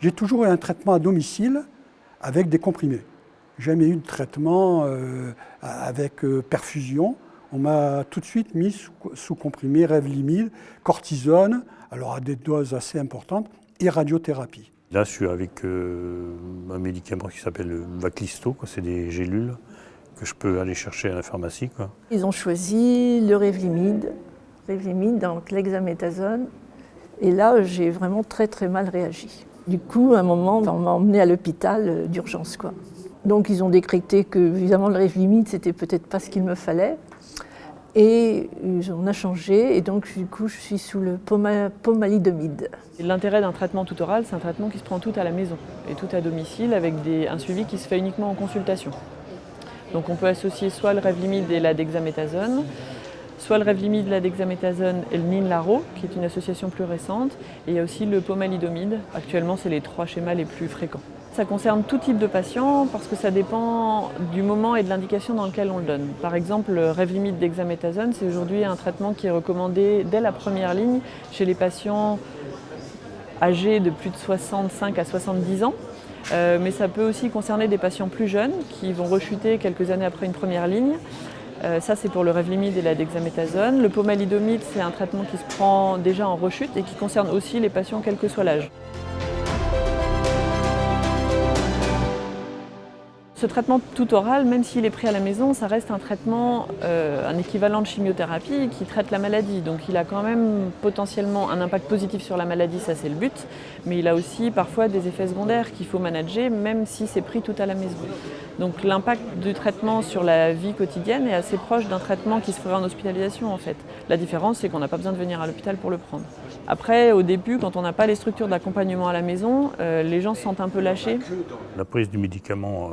J'ai toujours eu un traitement à domicile avec des comprimés. Jamais eu de traitement avec perfusion. On m'a tout de suite mis sous comprimé, Revlimid, cortisone, alors à des doses assez importantes, et radiothérapie. Là, je suis avec un médicament qui s'appelle Vaclisto, c'est des gélules que je peux aller chercher à la pharmacie, quoi. Ils ont choisi le Revlimid, donc l'examéthasone, et là, j'ai vraiment très très mal réagi. Du coup, à un moment, on m'a emmené à l'hôpital d'urgence, quoi. Donc, ils ont décrété que, évidemment, le Revlimid, c'était peut-être pas ce qu'il me fallait. Et on a changé, et donc du coup je suis sous le pomalidomide. L'intérêt d'un traitement tout oral, c'est un traitement qui se prend tout à la maison et tout à domicile avec un suivi qui se fait uniquement en consultation. Donc on peut associer soit le Revlimid et la dexaméthasone, soit le Revlimid, la dexaméthasone et le Ninlaro, qui est une association plus récente, et il y a aussi le pomalidomide. Actuellement, c'est les 3 schémas les plus fréquents. Ça concerne tout type de patient parce que ça dépend du moment et de l'indication dans lequel on le donne. Par exemple, le Revlimid dexaméthasone, c'est aujourd'hui un traitement qui est recommandé dès la première ligne chez les patients âgés de plus de 65 à 70 ans. Mais ça peut aussi concerner des patients plus jeunes qui vont rechuter quelques années après une première ligne. Ça, c'est pour le Revlimid et la dexaméthasone. Le pomalidomide, c'est un traitement qui se prend déjà en rechute et qui concerne aussi les patients quel que soit l'âge. Ce traitement tout oral, même s'il est pris à la maison, ça reste un traitement, un équivalent de chimiothérapie qui traite la maladie. Donc il a quand même potentiellement un impact positif sur la maladie, ça c'est le but, mais il a aussi parfois des effets secondaires qu'il faut manager, même si c'est pris tout à la maison. Donc l'impact du traitement sur la vie quotidienne est assez proche d'un traitement qui se ferait en hospitalisation en fait. La différence, c'est qu'on n'a pas besoin de venir à l'hôpital pour le prendre. Après, au début, quand on n'a pas les structures d'accompagnement à la maison, les gens se sentent un peu lâchés. La prise du médicament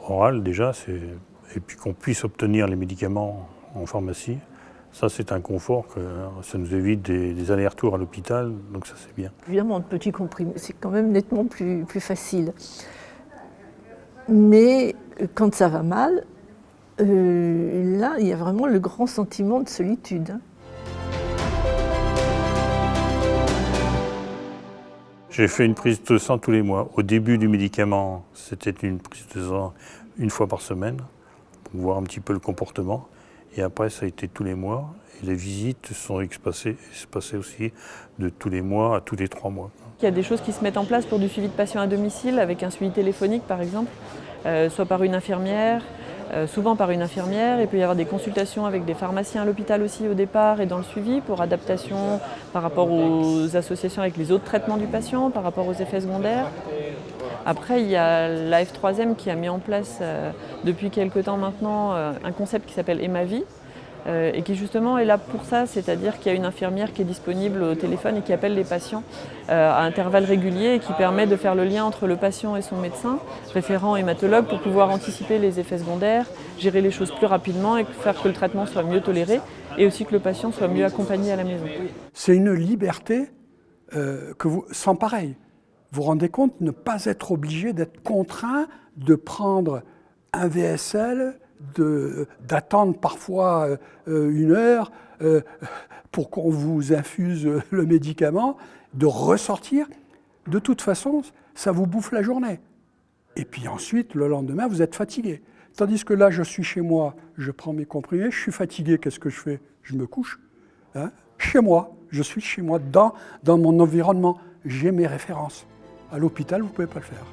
oral déjà, et puis qu'on puisse obtenir les médicaments en pharmacie, ça c'est un confort, que ça nous évite des allers-retours à l'hôpital, donc ça c'est bien. Évidemment, de petits comprimés, c'est quand même nettement plus facile. Mais quand ça va mal, là, il y a vraiment le grand sentiment de solitude. J'ai fait une prise de sang tous les mois. Au début du médicament, c'était une prise de sang une fois par semaine, pour voir un petit peu le comportement. Et après, ça a été tous les mois. Et les visites se sont espacées aussi de tous les mois à tous les 3 mois. Il y a des choses qui se mettent en place pour du suivi de patients à domicile, avec un suivi téléphonique par exemple, soit par une infirmière, souvent par une infirmière. Il peut y avoir des consultations avec des pharmaciens à l'hôpital aussi au départ et dans le suivi pour adaptation par rapport aux associations avec les autres traitements du patient, par rapport aux effets secondaires. Après, il y a la F3M qui a mis en place depuis quelques temps maintenant un concept qui s'appelle Emavie et qui justement est là pour ça, c'est-à-dire qu'il y a une infirmière qui est disponible au téléphone et qui appelle les patients à intervalles réguliers et qui permet de faire le lien entre le patient et son médecin, référent hématologue, pour pouvoir anticiper les effets secondaires, gérer les choses plus rapidement et faire que le traitement soit mieux toléré et aussi que le patient soit mieux accompagné à la maison. C'est une liberté sans pareil. Vous vous rendez compte de ne pas être obligé d'être contraint de prendre un VSL, d'attendre parfois 1 heure pour qu'on vous infuse le médicament, de ressortir. De toute façon, ça vous bouffe la journée. Et puis ensuite, le lendemain, vous êtes fatigué. Tandis que là, je suis chez moi, je prends mes comprimés, je suis fatigué, qu'est-ce que je fais? Je me couche. Chez moi, je suis chez moi, dans mon environnement. J'ai mes références. À l'hôpital, vous ne pouvez pas le faire.